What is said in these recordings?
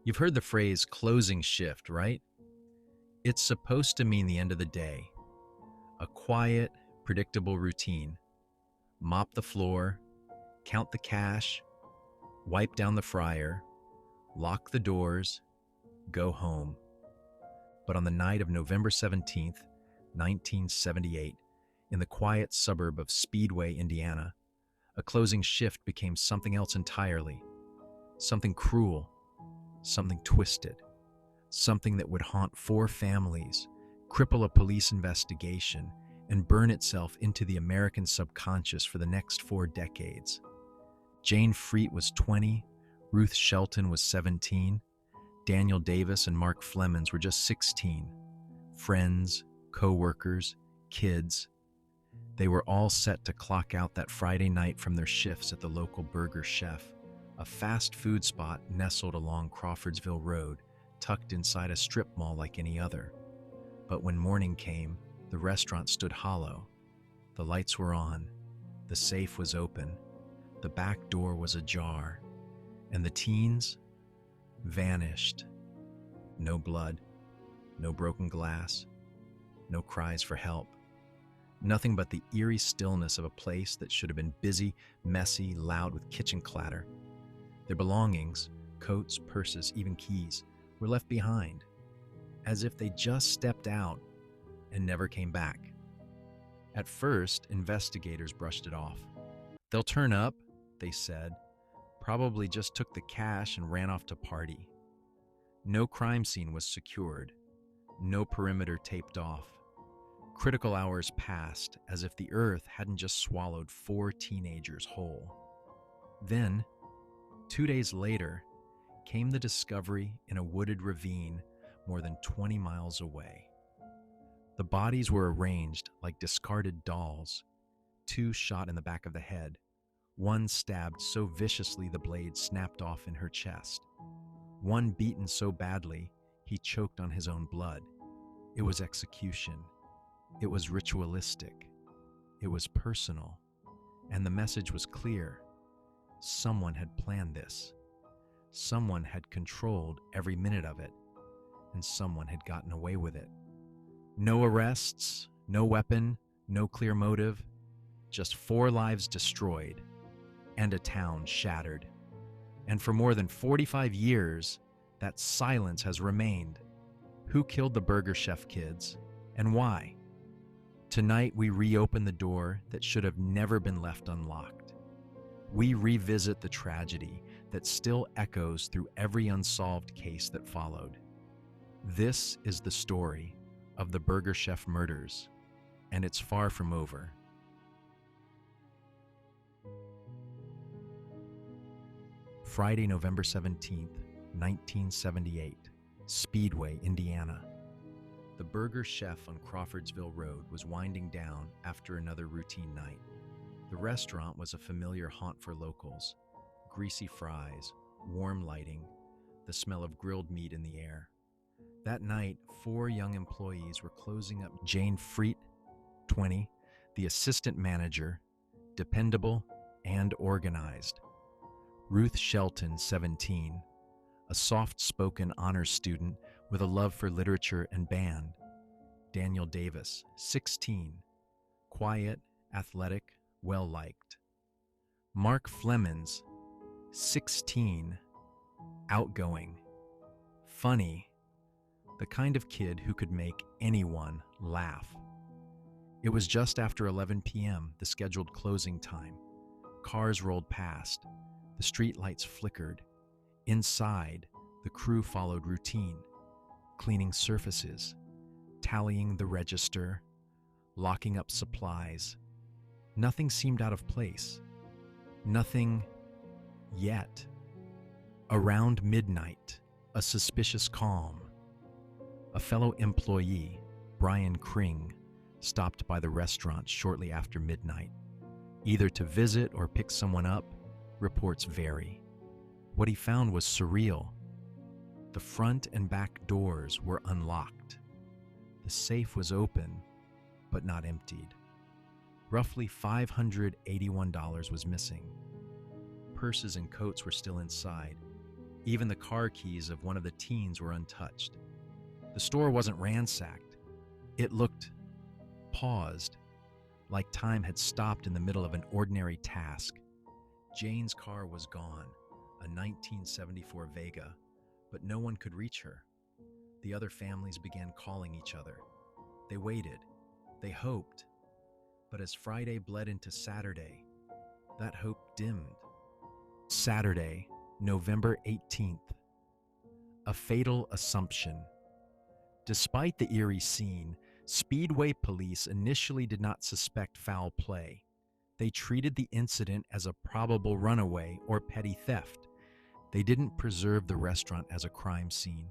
You've heard the phrase closing shift, right? It's supposed to mean the end of the day, a quiet, predictable routine. Mop the floor, count the cash, wipe down the fryer, lock the doors, go home. But on the night of November 17th, 1978, in the quiet suburb of Speedway, Indiana, a closing shift became something else entirely. Something cruel, something twisted, something that would haunt four families, cripple a police investigation, and burn itself into the American subconscious for the next 4 decades. Jane Freet was 20, Ruth Shelton was 17, Daniel Davis and Mark Flemons were just 16. Friends, co-workers, kids. They were all set to clock out that Friday night from their shifts at the local Burger Chef, a fast food spot nestled along Crawfordsville Road, tucked inside a strip mall like any other. But when morning came, the restaurant stood hollow. The lights were on, the safe was open, the back door was ajar, and the teens vanished. No blood, no broken glass, no cries for help. Nothing but the eerie stillness of a place that should have been busy, messy, loud with kitchen clatter. Their belongings, coats, purses, even keys, were left behind, as if they just stepped out and never came back. At first, investigators brushed it off. They'll turn up, they said, probably just took the cash and ran off to party. No crime scene was secured, no perimeter taped off. Critical hours passed as if the earth hadn't just swallowed 4 teenagers whole. Then, 2 days later, came the discovery in a wooded ravine more than 20 miles away. The bodies were arranged like discarded dolls, 2 shot in the back of the head, 1 stabbed so viciously the blade snapped off in her chest, 1 beaten so badly he choked on his own blood. It was execution. It was ritualistic. It was personal. And the message was clear. Someone had planned this. Someone had controlled every minute of it. And someone had gotten away with it. No arrests, no weapon, no clear motive. Just 4 lives destroyed and a town shattered. And for more than 45 years, that silence has remained. Who killed the Burger Chef kids and why? Tonight, we reopen the door that should have never been left unlocked. We revisit the tragedy that still echoes through every unsolved case that followed. This is the story of the Burger Chef murders, and it's far from over. Friday, November 17th, 1978, Speedway, Indiana. The Burger Chef on Crawfordsville Road was winding down after another routine night. The restaurant was a familiar haunt for locals. Greasy fries, warm lighting, the smell of grilled meat in the air. That night, 4 young employees were closing up. Jane Freet, 20, the assistant manager, dependable and organized. Ruth Shelton, 17, a soft-spoken honors student with a love for literature and band. Daniel Davis, 16, quiet, athletic, well-liked. Mark Flemons, 16, outgoing, funny, the kind of kid who could make anyone laugh. It was just after 11 p.m., the scheduled closing time. Cars rolled past. The street lights flickered. Inside, the crew followed routine, cleaning surfaces, tallying the register, locking up supplies. Nothing seemed out of place. Nothing yet. Around midnight, a suspicious calm. A fellow employee, Brian Kring, stopped by the restaurant shortly after midnight, either to visit or pick someone up. Reports vary. What he found was surreal. The front and back doors were unlocked. The safe was open, but not emptied. Roughly $581 was missing. Purses and coats were still inside, Even the car keys of one of the teens were untouched. The store wasn't ransacked. It looked paused, like time had stopped in the middle of an ordinary task. Jane's car was gone, a 1974 Vega, but no one could reach her. The other families began calling each other. They waited. They hoped. But as Friday bled into Saturday, that hope dimmed. Saturday, November 18th. A fatal assumption. Despite the eerie scene, Speedway police initially did not suspect foul play. They treated the incident as a probable runaway or petty theft. They didn't preserve the restaurant as a crime scene.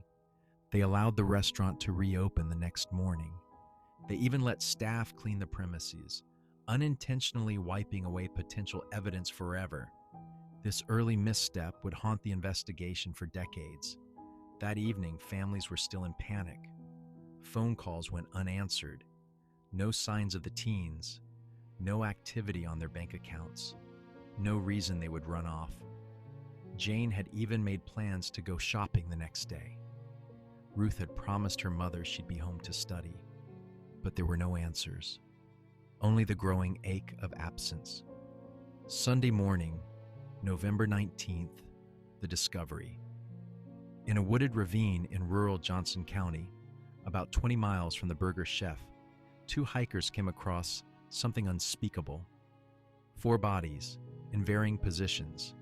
They allowed the restaurant to reopen the next morning. They even let staff clean the premises, unintentionally wiping away potential evidence forever. This early misstep would haunt the investigation for decades. That evening, families were still in panic. Phone calls went unanswered. No signs of the teens. No activity on their bank accounts. No reason they would run off. Jane had even made plans to go shopping the next day. Ruth had promised her mother she'd be home to study, but there were no answers. Only the growing ache of absence. Sunday morning, November 19th, the discovery. In a wooded ravine in rural Johnson County, about 20 miles from the Burger Chef, two hikers came across something unspeakable. 4 bodies, in varying positions,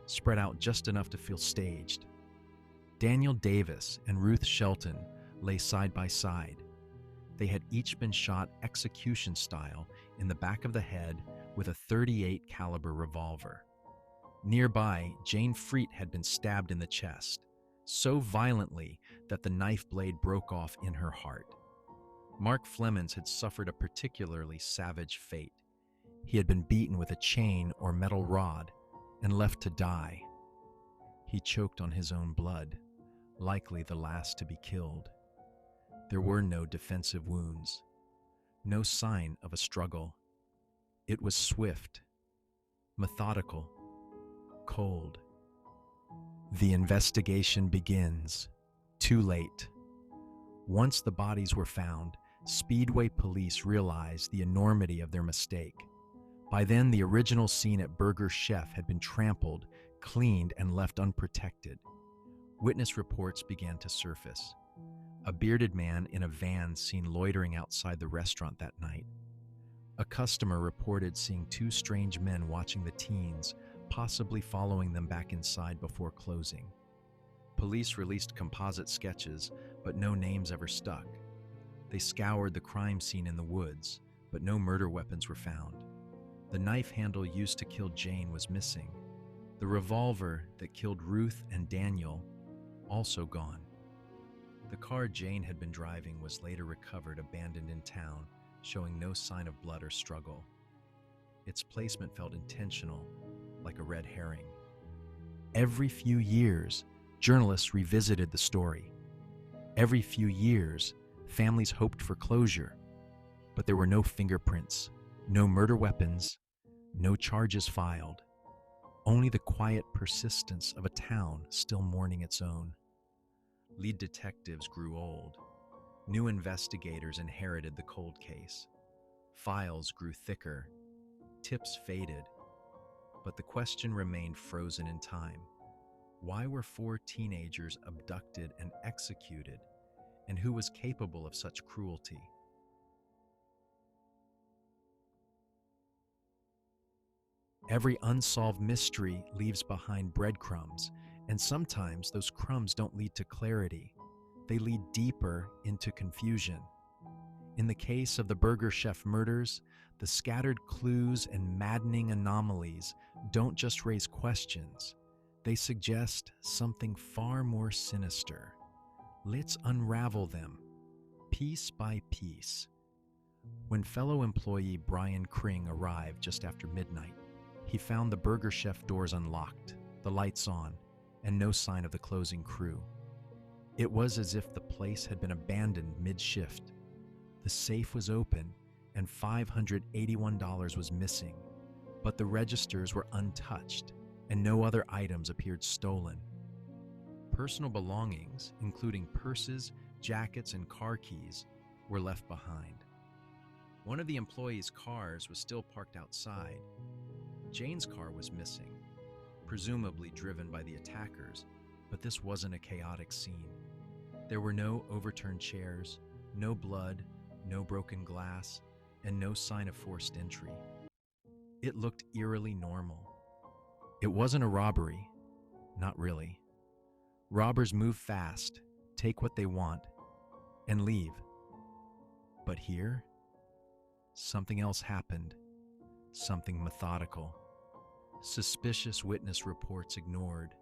spread out just enough to feel staged. Daniel Davis and Ruth Shelton lay side by side. They had each been shot execution style in the back of the head with a .38 caliber revolver. Nearby, Jane Freet had been stabbed in the chest, so violently that the knife blade broke off in her heart. Mark Flemons had suffered a particularly savage fate. He had been beaten with a chain or metal rod and left to die. He choked on his own blood, likely the last to be killed. There were no defensive wounds, no sign of a struggle. It was swift, methodical, cold. The investigation begins. Too late. Once the bodies were found, Speedway police realized the enormity of their mistake. By then, the original scene at Burger Chef had been trampled, cleaned, and left unprotected. Witness reports began to surface. A bearded man in a van seen loitering outside the restaurant that night. A customer reported seeing 2 strange men watching the teens, possibly following them back inside before closing. Police released composite sketches, but no names ever stuck. They scoured the crime scene in the woods, but no murder weapons were found. The knife handle used to kill Jane was missing. The revolver that killed Ruth and Daniel, also gone. The car Jane had been driving was later recovered abandoned in town, showing no sign of blood or struggle. Its placement felt intentional, like a red herring. Every few years, journalists revisited the story. Every few years, families hoped for closure, but there were no fingerprints, no murder weapons, no charges filed. Only the quiet persistence of a town still mourning its own. Lead detectives grew old. New investigators inherited the cold case. Files grew thicker. Tips faded. But the question remained frozen in time. Why were 4 teenagers abducted and executed? And who was capable of such cruelty? Every unsolved mystery leaves behind breadcrumbs, and sometimes those crumbs don't lead to clarity. They lead deeper into confusion. In the case of the Burger Chef murders, the scattered clues and maddening anomalies don't just raise questions. They suggest something far more sinister. Let's unravel them, piece by piece. When fellow employee Brian Kring arrived just after midnight, he found the Burger Chef doors unlocked, the lights on, and no sign of the closing crew. It was as if the place had been abandoned mid-shift. The safe was open, and $581 was missing, but the registers were untouched, and no other items appeared stolen. Personal belongings, including purses, jackets, and car keys, were left behind. One of the employees' cars was still parked outside. Jane's car was missing, presumably driven by the attackers, but this wasn't a chaotic scene. There were no overturned chairs, no blood, no broken glass, and no sign of forced entry. It looked eerily normal. It wasn't a robbery. Not really. Robbers move fast, take what they want, and leave. But here, something else happened. Something methodical. Suspicious witness reports ignored.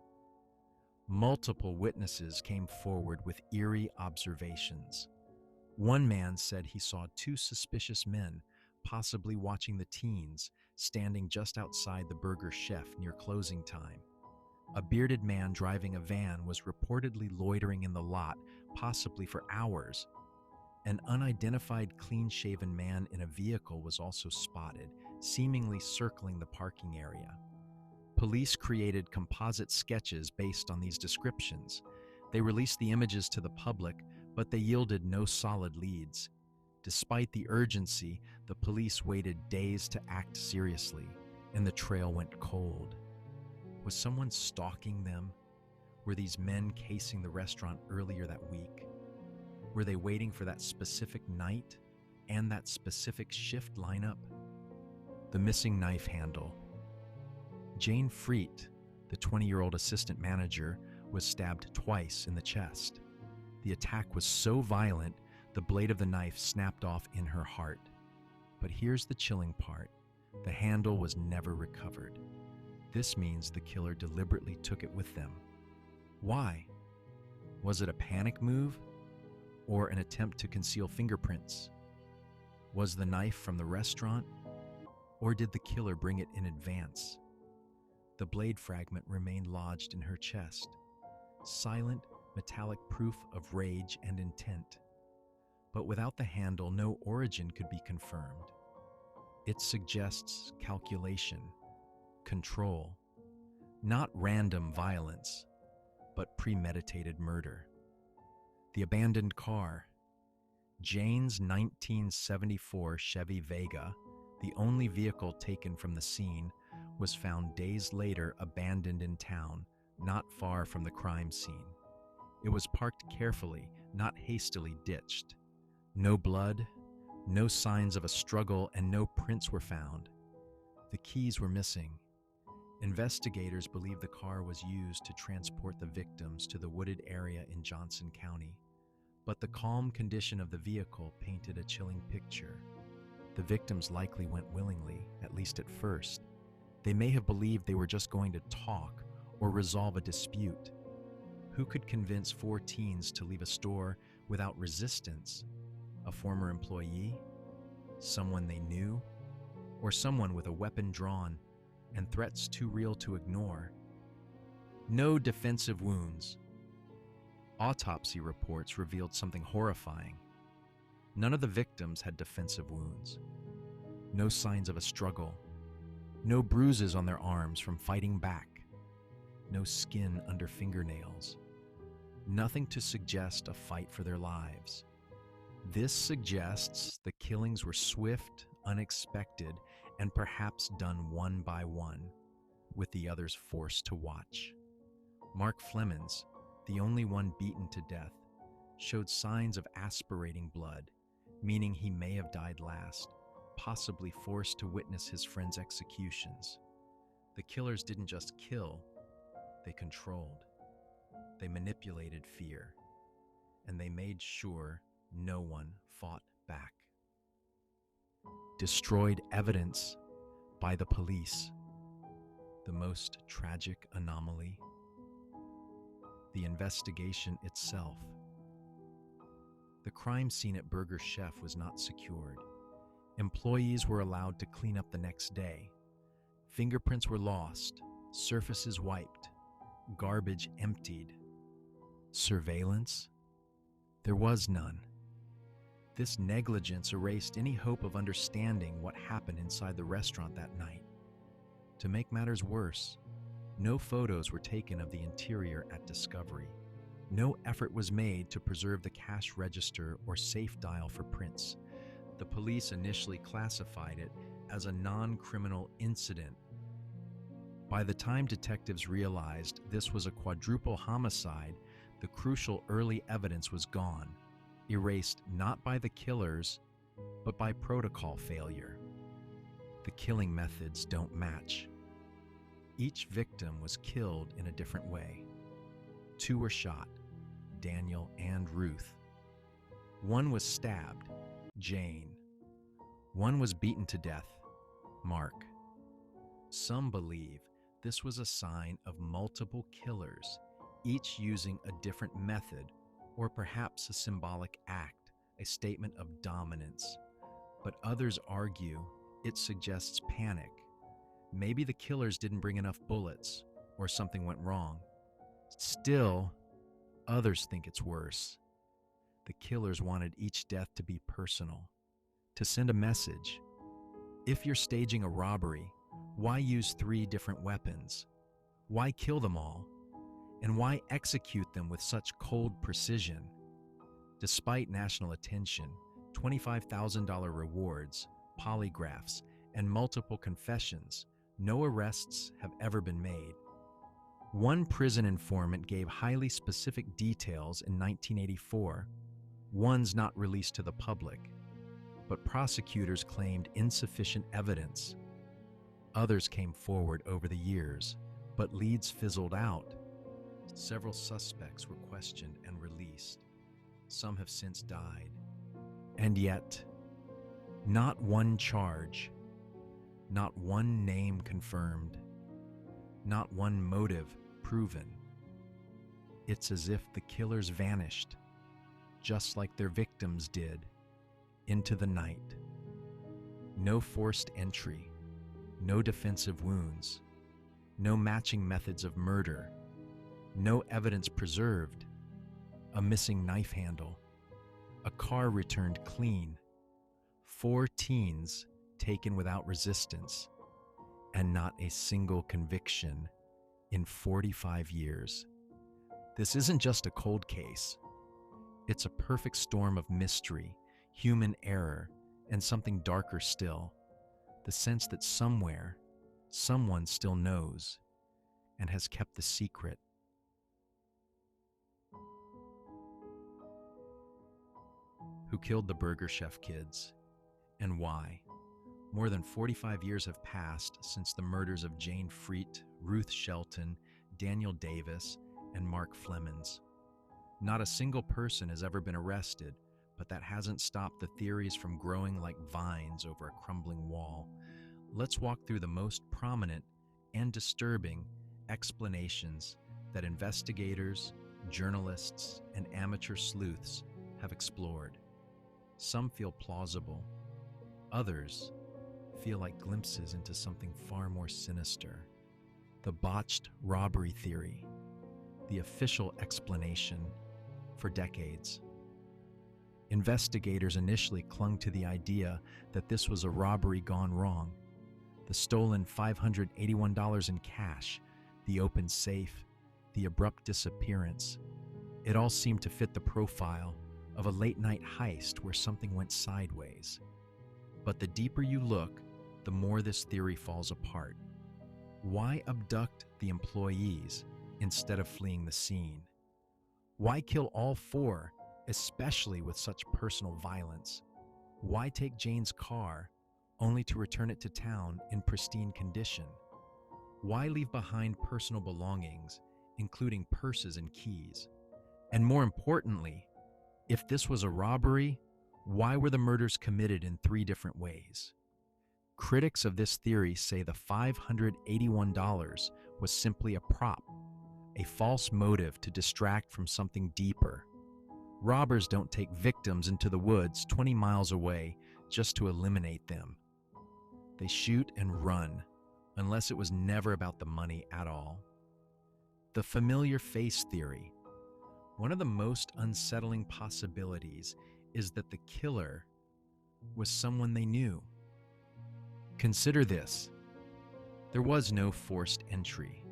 Multiple witnesses came forward with eerie observations. One man said he saw two suspicious men, possibly watching the teens, standing just outside the Burger Chef near closing time. A bearded man driving a van was reportedly loitering in the lot, possibly for hours. An unidentified, clean-shaven man in a vehicle was also spotted, seemingly circling the parking area. Police created composite sketches based on these descriptions. They released the images to the public, but they yielded no solid leads. Despite the urgency, the police waited days to act seriously, and the trail went cold. Was someone stalking them? Were these men casing the restaurant earlier that week? Were they waiting for that specific night and that specific shift lineup? The missing knife handle. Jane Freet, the 20-year-old assistant manager, was stabbed twice in the chest. The attack was so violent, the blade of the knife snapped off in her heart. But here's the chilling part. The handle was never recovered. This means the killer deliberately took it with them. Why? Was it a panic move or an attempt to conceal fingerprints? Was the knife from the restaurant, or did the killer bring it in advance? The blade fragment remained lodged in her chest, silent, metallic proof of rage and intent. But without the handle, no origin could be confirmed. It suggests calculation, control, not random violence, but premeditated murder. The abandoned car. Jane's 1974 Chevy Vega, the only vehicle taken from the scene, was found days later abandoned in town, not far from the crime scene. It was parked carefully, not hastily ditched. No blood, no signs of a struggle, and no prints were found. The keys were missing. Investigators believe the car was used to transport the victims to the wooded area in Johnson County. But the calm condition of the vehicle painted a chilling picture. The victims likely went willingly, at least at first. They may have believed they were just going to talk or resolve a dispute. Who could convince four teens to leave a store without resistance? A former employee? Someone they knew? Or someone with a weapon drawn and threats too real to ignore? No defensive wounds. Autopsy reports revealed something horrifying. None of the victims had defensive wounds. No signs of a struggle. No bruises on their arms from fighting back. No skin under fingernails. Nothing to suggest a fight for their lives. This suggests the killings were swift, unexpected, and perhaps done one by one, with the others forced to watch. Mark Flemons, the only one beaten to death, showed signs of aspirating blood, meaning he may have died last, possibly forced to witness his friend's executions. The killers didn't just kill, they controlled. They manipulated fear, and they made sure no one fought back. Destroyed evidence by the police. The most tragic anomaly. The investigation itself. The crime scene at Burger Chef was not secured. Employees were allowed to clean up the next day. Fingerprints were lost, surfaces wiped, garbage emptied. Surveillance? There was none. This negligence erased any hope of understanding what happened inside the restaurant that night. To make matters worse, no photos were taken of the interior at discovery. No effort was made to preserve the cash register or safe dial for prints. The police initially classified it as a non-criminal incident. By the time detectives realized this was a quadruple homicide, the crucial early evidence was gone, erased not by the killers, but by protocol failure. The killing methods don't match. Each victim was killed in a different way. 2 were shot, Daniel and Ruth. 1 was stabbed, Jane. 1 was beaten to death, Mark. Some believe this was a sign of multiple killers, each using a different method, or perhaps a symbolic act, a statement of dominance. But others argue it suggests panic. Maybe the killers didn't bring enough bullets, or something went wrong. Still, others think it's worse. The killers wanted each death to be personal, to send a message. If you're staging a robbery, why use 3 different weapons? Why kill them all? And why execute them with such cold precision? Despite national attention, $25,000 rewards, polygraphs, and multiple confessions, no arrests have ever been made. One prison informant gave highly specific details in 1984, ones not released to the public, but prosecutors claimed insufficient evidence. Others came forward over the years, but leads fizzled out. Several suspects were questioned and released. Some have since died. And yet, not one charge, not one name confirmed, not one motive proven. It's as if the killers vanished, just like their victims did, into the night. No forced entry, no defensive wounds, no matching methods of murder, no evidence preserved, a missing knife handle, a car returned clean, 4 teens taken without resistance, and not a single conviction in 45 years. This isn't just a cold case. It's a perfect storm of mystery, human error, and something darker still, the sense that somewhere, someone still knows and has kept the secret. Who killed the Burger Chef kids, and why? More than 45 years have passed since the murders of Jane Freet, Ruth Shelton, Daniel Davis, and Mark Flemons. Not a single person has ever been arrested, but that hasn't stopped the theories from growing like vines over a crumbling wall. Let's walk through the most prominent and disturbing explanations that investigators, journalists, and amateur sleuths have explored. Some feel plausible. Others feel like glimpses into something far more sinister. The botched robbery theory, the official explanation for decades. Investigators initially clung to the idea that this was a robbery gone wrong. The stolen $581 in cash, the open safe, the abrupt disappearance. It all seemed to fit the profile of a late-night heist where something went sideways. But the deeper you look, the more this theory falls apart. Why abduct the employees instead of fleeing the scene? Why kill all 4, especially with such personal violence? Why take Jane's car only to return it to town in pristine condition? Why leave behind personal belongings, including purses and keys? And more importantly, if this was a robbery, why were the murders committed in 3 different ways? Critics of this theory say the $581 was simply a prop, a false motive to distract from something deeper. Robbers don't take victims into the woods 20 miles away just to eliminate them. They shoot and run, unless it was never about the money at all. The familiar face theory. One of the most unsettling possibilities is that the killer was someone they knew. Consider this. There was no forced entry.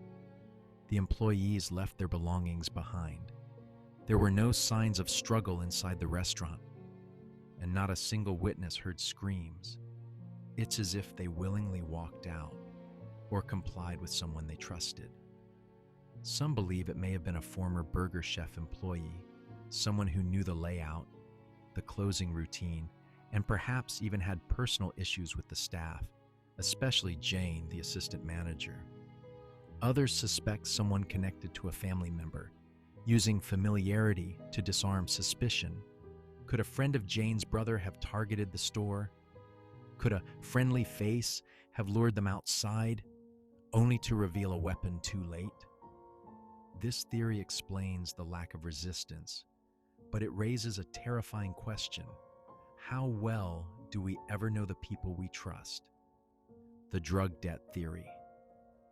The employees left their belongings behind. There were no signs of struggle inside the restaurant, and not a single witness heard screams. It's as if they willingly walked out or complied with someone they trusted. Some believe it may have been a former Burger Chef employee, someone who knew the layout, the closing routine, and perhaps even had personal issues with the staff, especially Jane, the assistant manager. Others suspect someone connected to a family member, using familiarity to disarm suspicion. Could a friend of Jane's brother have targeted the store? Could a friendly face have lured them outside, only to reveal a weapon too late? This theory explains the lack of resistance, but it raises a terrifying question. How well do we ever know the people we trust? The drug debt theory.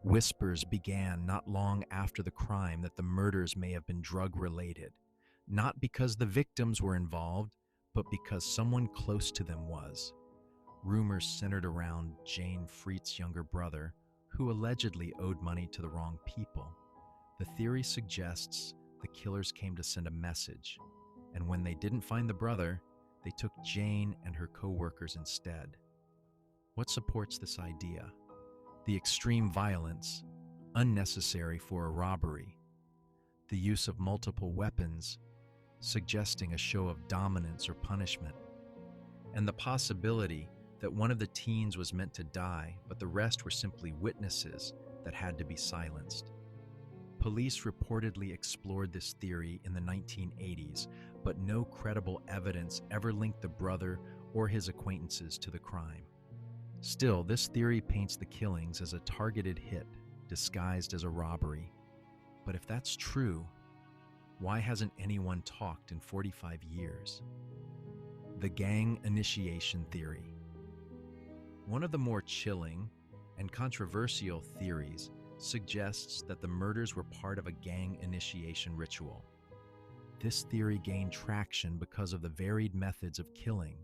Whispers began not long after the crime that the murders may have been drug-related, not because the victims were involved, but because someone close to them was. Rumors centered around Jane Freet's younger brother, who allegedly owed money to the wrong people. The theory suggests the killers came to send a message, and when they didn't find the brother, they took Jane and her co-workers instead. What supports this idea? The extreme violence, unnecessary for a robbery. The use of multiple weapons, suggesting a show of dominance or punishment. And the possibility that one of the teens was meant to die, but the rest were simply witnesses that had to be silenced. Police reportedly explored this theory in the 1980s, but no credible evidence ever linked the brother or his acquaintances to the crime. Still, this theory paints the killings as a targeted hit, disguised as a robbery. But if that's true, why hasn't anyone talked in 45 years? The gang initiation theory. One of the more chilling and controversial theories suggests that the murders were part of a gang initiation ritual. This theory gained traction because of the varied methods of killing,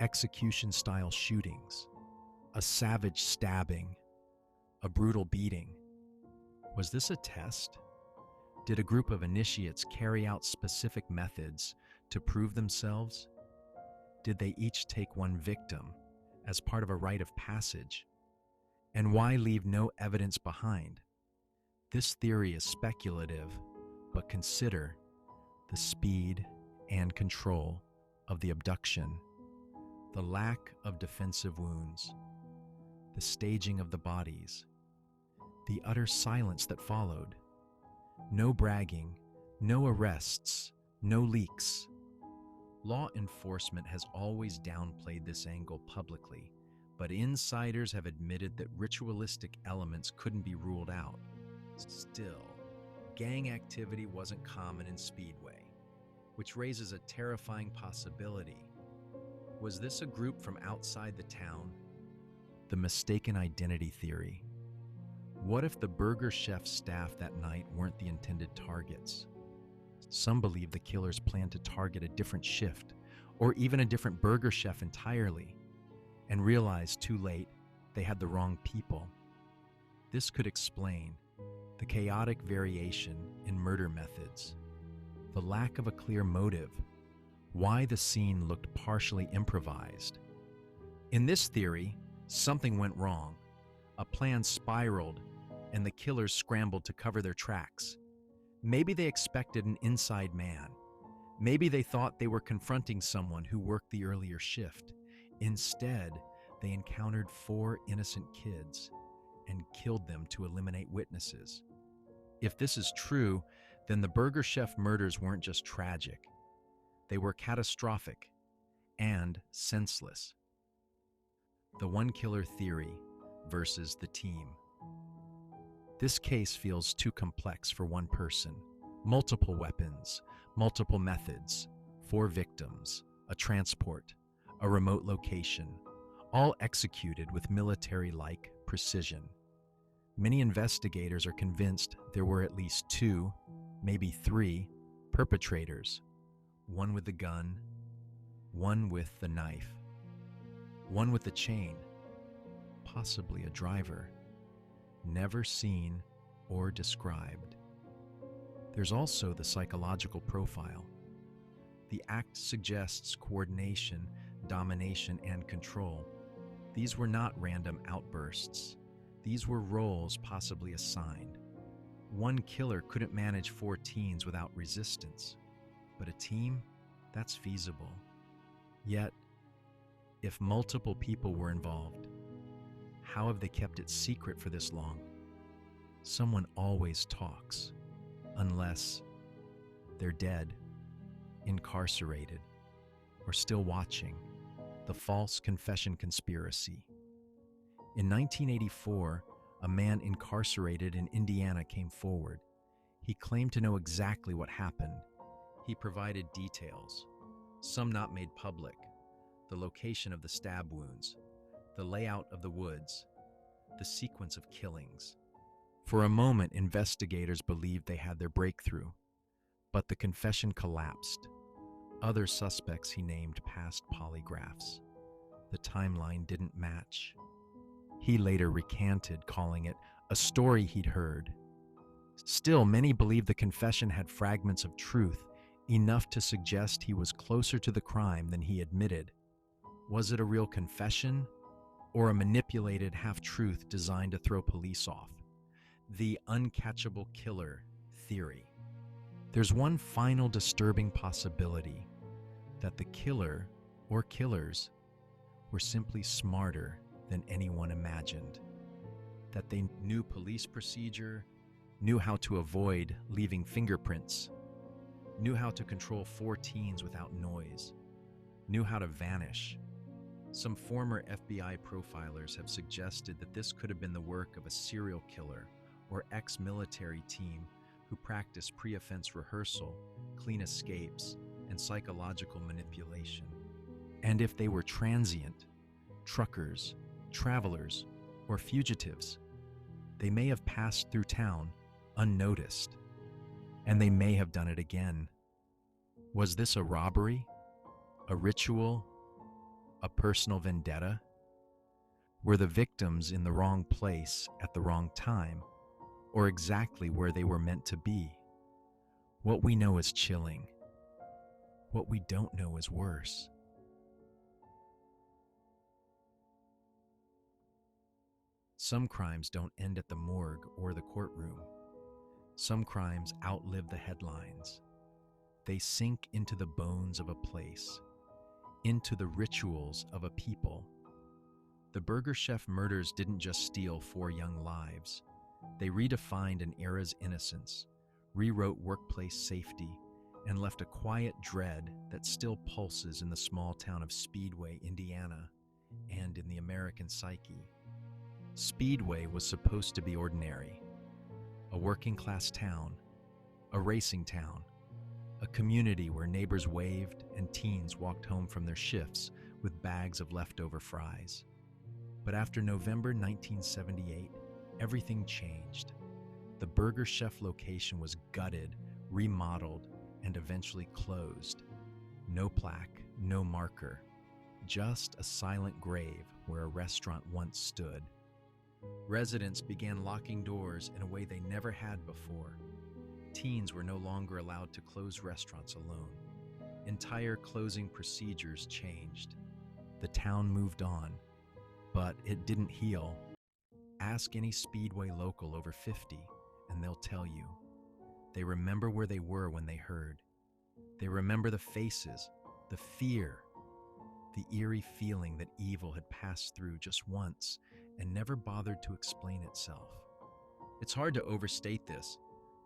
execution-style shootings, a savage stabbing, a brutal beating. Was this a test? Did a group of initiates carry out specific methods to prove themselves? Did they each take one victim as part of a rite of passage? And why leave no evidence behind? This theory is speculative, but consider the speed and control of the abduction, the lack of defensive wounds, the staging of the bodies, the utter silence that followed. No bragging, no arrests, no leaks. Law enforcement has always downplayed this angle publicly, but insiders have admitted that ritualistic elements couldn't be ruled out. Still, gang activity wasn't common in Speedway, which raises a terrifying possibility. Was this a group from outside the town? The mistaken identity theory. What if the Burger Chef staff that night weren't the intended targets? Some believe the killers planned to target a different shift, or even a different Burger Chef entirely, and realized too late they had the wrong people. This could explain the chaotic variation in murder methods, the lack of a clear motive, why the scene looked partially improvised. In this theory, something went wrong. A plan spiraled, and the killers scrambled to cover their tracks. Maybe they expected an inside man. Maybe they thought they were confronting someone who worked the earlier shift. Instead, they encountered 4 innocent kids and killed them to eliminate witnesses. If this is true, then the Burger Chef murders weren't just tragic. They were catastrophic and senseless. The one killer theory versus the team. This case feels too complex for one person. Multiple weapons, multiple methods, 4 victims, a transport, a remote location, all executed with military-like precision. Many investigators are convinced there were at least 2, maybe 3, perpetrators. One with the gun, one with the knife, one with the chain, possibly a driver, never seen or described. There's also the psychological profile. The act suggests coordination, domination, and control. These were not random outbursts. These were roles possibly assigned. One killer couldn't manage 4 teens without resistance, but a team, that's feasible. Yet, if multiple people were involved, how have they kept it secret for this long? Someone always talks, unless they're dead, incarcerated, or still watching. The false confession conspiracy. In 1984, a man incarcerated in Indiana came forward. He claimed to know exactly what happened. He provided details, some not made public: the location of the stab wounds, the layout of the woods, the sequence of killings. For a moment, investigators believed they had their breakthrough, but the confession collapsed. Other suspects he named passed polygraphs. The timeline didn't match. He later recanted, calling it a story he'd heard. Still, many believed the confession had fragments of truth, enough to suggest he was closer to the crime than he admitted. Was it a real confession, or a manipulated half-truth designed to throw police off? The uncatchable killer theory. There's one final disturbing possibility: that the killer, or killers, were simply smarter than anyone imagined. That they knew police procedure, knew how to avoid leaving fingerprints, knew how to control 4 teens without noise, knew how to vanish. Some former FBI profilers have suggested that this could have been the work of a serial killer or ex-military team who practiced pre-offense rehearsal, clean escapes, and psychological manipulation. And if they were transient, truckers, travelers, or fugitives, they may have passed through town unnoticed, and they may have done it again. Was this a robbery? A ritual? A personal vendetta? Were the victims in the wrong place at the wrong time, or exactly where they were meant to be? What we know is chilling. What we don't know is worse. Some crimes don't end at the morgue or the courtroom. Some crimes outlive the headlines. They sink into the bones of a place, into the rituals of a people. The Burger Chef murders didn't just steal 4 young lives. They redefined an era's innocence, rewrote workplace safety, and left a quiet dread that still pulses in the small town of Speedway, Indiana, and in the American psyche. Speedway was supposed to be ordinary, a working-class town, a racing town, a community where neighbors waved and teens walked home from their shifts with bags of leftover fries. But after November 1978, everything changed. The Burger Chef location was gutted, remodeled, and eventually closed. No plaque, no marker, just a silent grave where a restaurant once stood. Residents began locking doors in a way they never had before. Teens were no longer allowed to close restaurants alone. Entire closing procedures changed. The town moved on, but it didn't heal. Ask any Speedway local over 50, and they'll tell you. They remember where they were when they heard. They remember the faces, the fear, the eerie feeling that evil had passed through just once and never bothered to explain itself. It's hard to overstate this.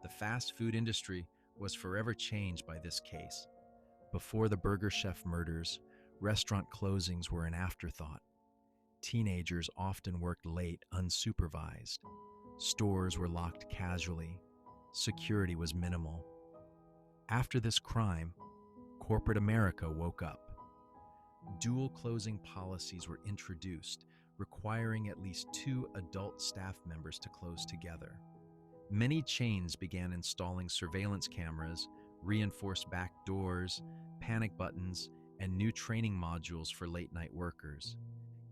The fast food industry was forever changed by this case. Before the Burger Chef murders, restaurant closings were an afterthought. Teenagers often worked late unsupervised. Stores were locked casually. Security was minimal. After this crime, corporate America woke up. Dual closing policies were introduced, requiring at least 2 adult staff members to close together. Many chains began installing surveillance cameras, reinforced back doors, panic buttons, and new training modules for late-night workers.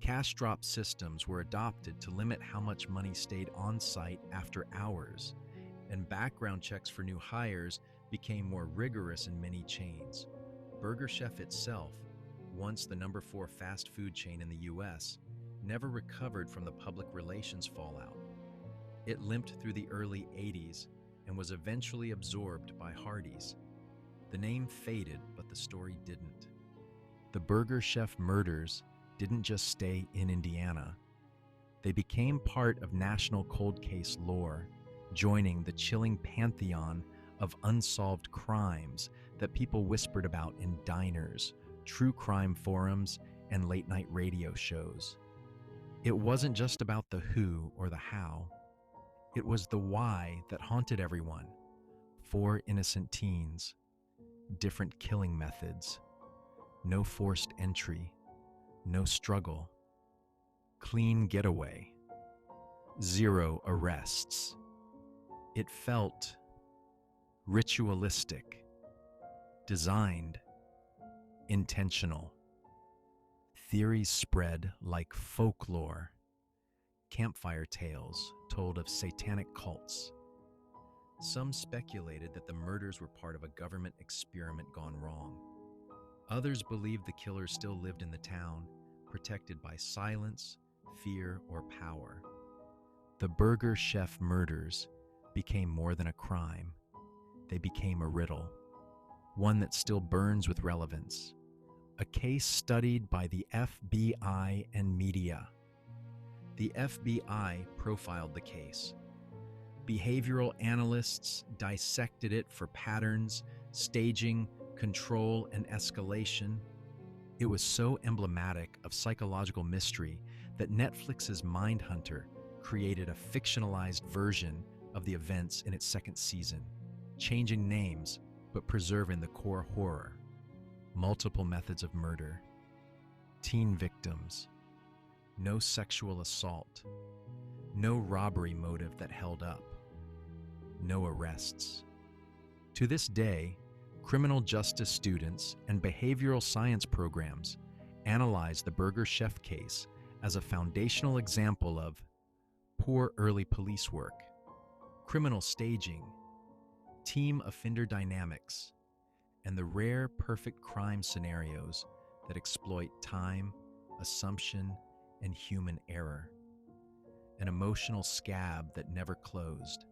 Cash drop systems were adopted to limit how much money stayed on site after hours, and background checks for new hires became more rigorous in many chains. Burger Chef itself, once the #4 fast food chain in the US, never recovered from the public relations fallout. It limped through the early 80s and was eventually absorbed by Hardee's. The name faded, but the story didn't. The Burger Chef murders didn't just stay in Indiana. They became part of national cold case lore, joining the chilling pantheon of unsolved crimes that people whispered about in diners, true crime forums, and late-night radio shows. It wasn't just about the who or the how. It was the why that haunted everyone. 4 innocent teens, different killing methods, no forced entry, no struggle, clean getaway, 0 arrests. It felt ritualistic, designed, intentional. Theories spread like folklore, campfire tales told of satanic cults. Some speculated that the murders were part of a government experiment gone wrong. Others believed the killers still lived in the town, protected by silence, fear, or power. The Burger Chef murders became more than a crime. They became a riddle, one that still burns with relevance. A case studied by the FBI and media. The FBI profiled the case. Behavioral analysts dissected it for patterns, staging, control, and escalation. It was so emblematic of psychological mystery that Netflix's Mindhunter created a fictionalized version of the events in its 2nd season, changing names but preserving the core horror. Multiple methods of murder, teen victims, no sexual assault, no robbery motive that held up, no arrests. To this day, criminal justice students and behavioral science programs analyze the Burger Chef case as a foundational example of poor early police work, criminal staging, team offender dynamics, and the rare perfect crime scenarios that exploit time, assumption, and human error. An emotional scab that never closed.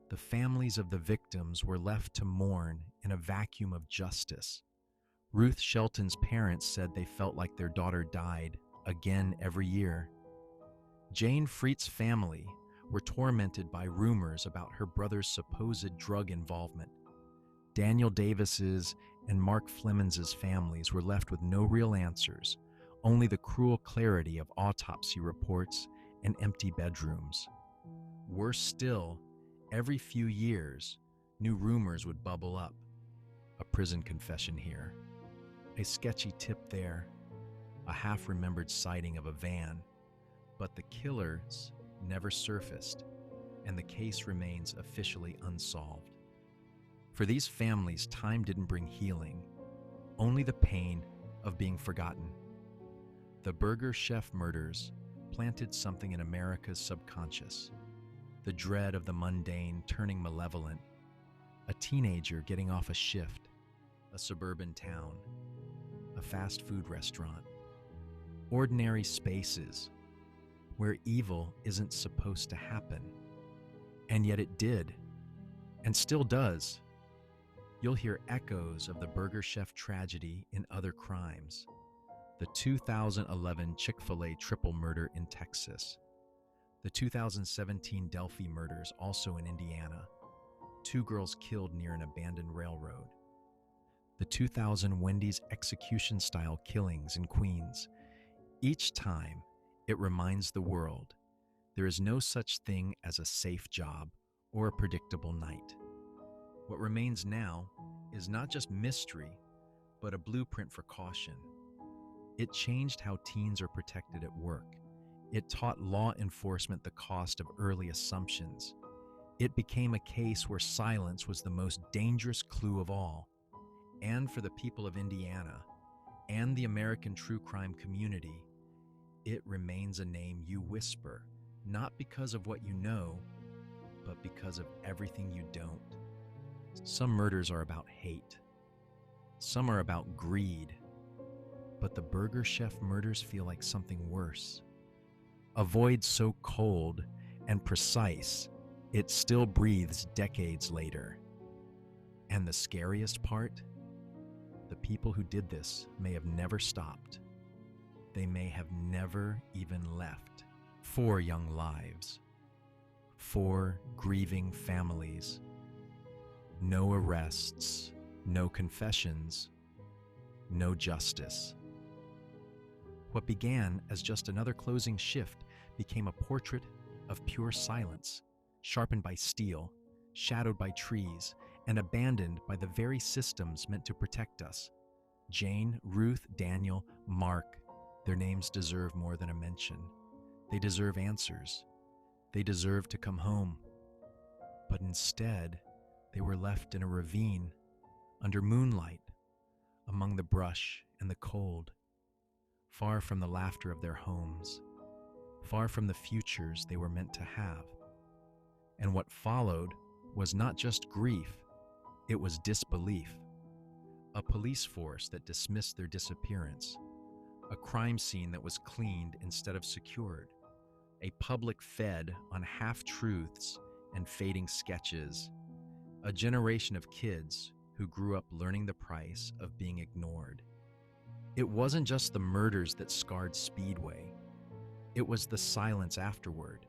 The families of the victims were left to mourn in a vacuum of justice. Ruth Shelton's parents said they felt like their daughter died again every year. Jane Freet's family were tormented by rumors about her brother's supposed drug involvement. Daniel Davis's and Mark Flemons's families were left with no real answers, only the cruel clarity of autopsy reports and empty bedrooms. Worse still, every few years, new rumors would bubble up. A prison confession here, a sketchy tip there, a half-remembered sighting of a van. But the killers never surfaced, and the case remains officially unsolved. For these families, time didn't bring healing, only the pain of being forgotten. The Burger Chef murders planted something in America's subconscious. The dread of the mundane turning malevolent. A teenager getting off a shift. A suburban town. A fast food restaurant. Ordinary spaces where evil isn't supposed to happen. And yet it did, and still does. You'll hear echoes of the Burger Chef tragedy in other crimes. The 2011 Chick-fil-A triple murder in Texas. The 2017 Delphi murders, also in Indiana. 2 girls killed near an abandoned railroad. The 2000 Wendy's execution-style killings in Queens. Each time, it reminds the world there is no such thing as a safe job or a predictable night. What remains now is not just mystery, but a blueprint for caution. It changed how teens are protected at work. It taught law enforcement the cost of early assumptions. It became a case where silence was the most dangerous clue of all. And for the people of Indiana and the American true crime community, it remains a name you whisper, not because of what you know, but because of everything you don't. Some murders are about hate. Some are about greed. But the burger chef murders feel like something worse. A void so cold and precise, it still breathes decades later. And the scariest part? The people who did this may have never stopped. They may have never even left. 4 young lives. 4 grieving families. No arrests, no confessions, no justice. What began as just another closing shift became a portrait of pure silence, sharpened by steel, shadowed by trees, and abandoned by the very systems meant to protect us. Jane, Ruth, Daniel, Mark, their names deserve more than a mention. They deserve answers. They deserve to come home. But instead, they were left in a ravine, under moonlight, among the brush and the cold, far from the laughter of their homes, far from the futures they were meant to have. And what followed was not just grief, it was disbelief. A police force that dismissed their disappearance, a crime scene that was cleaned instead of secured, a public fed on half-truths and fading sketches, a generation of kids who grew up learning the price of being ignored. It wasn't just the murders that scarred Speedway. It was the silence afterward,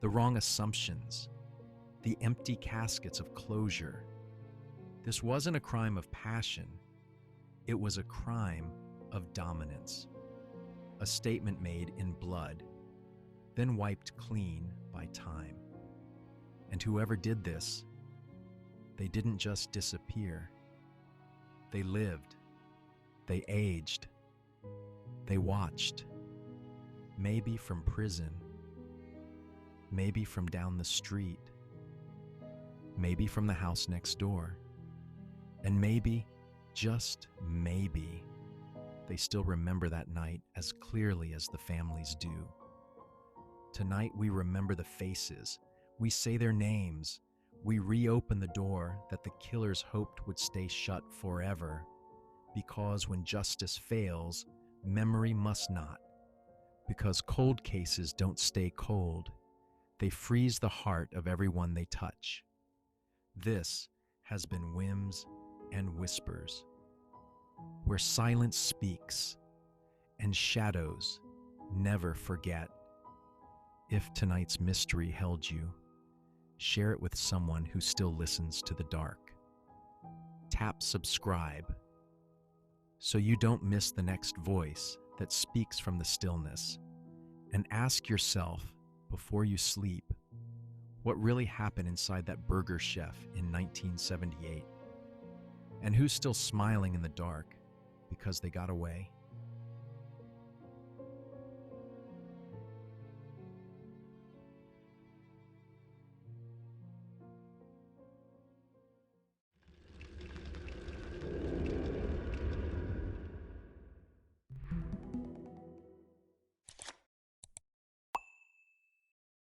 the wrong assumptions, the empty caskets of closure. This wasn't a crime of passion. It was a crime of dominance. A statement made in blood, then wiped clean by time. And whoever did this, they didn't just disappear. They lived. They aged. They watched. Maybe from prison. Maybe from down the street. Maybe from the house next door. And maybe, just maybe, they still remember that night as clearly as the families do. Tonight we remember the faces. We say their names. We reopen the door that the killers hoped would stay shut forever. Because when justice fails, memory must not. Because cold cases don't stay cold. They freeze the heart of everyone they touch. This has been Whims and Whispers, where silence speaks and shadows never forget. If tonight's mystery held you, share it with someone who still listens to the dark. Tap subscribe so you don't miss the next voice that speaks from the stillness. And ask yourself before you sleep, what really happened inside that burger chef in 1978? And who's still smiling in the dark because they got away?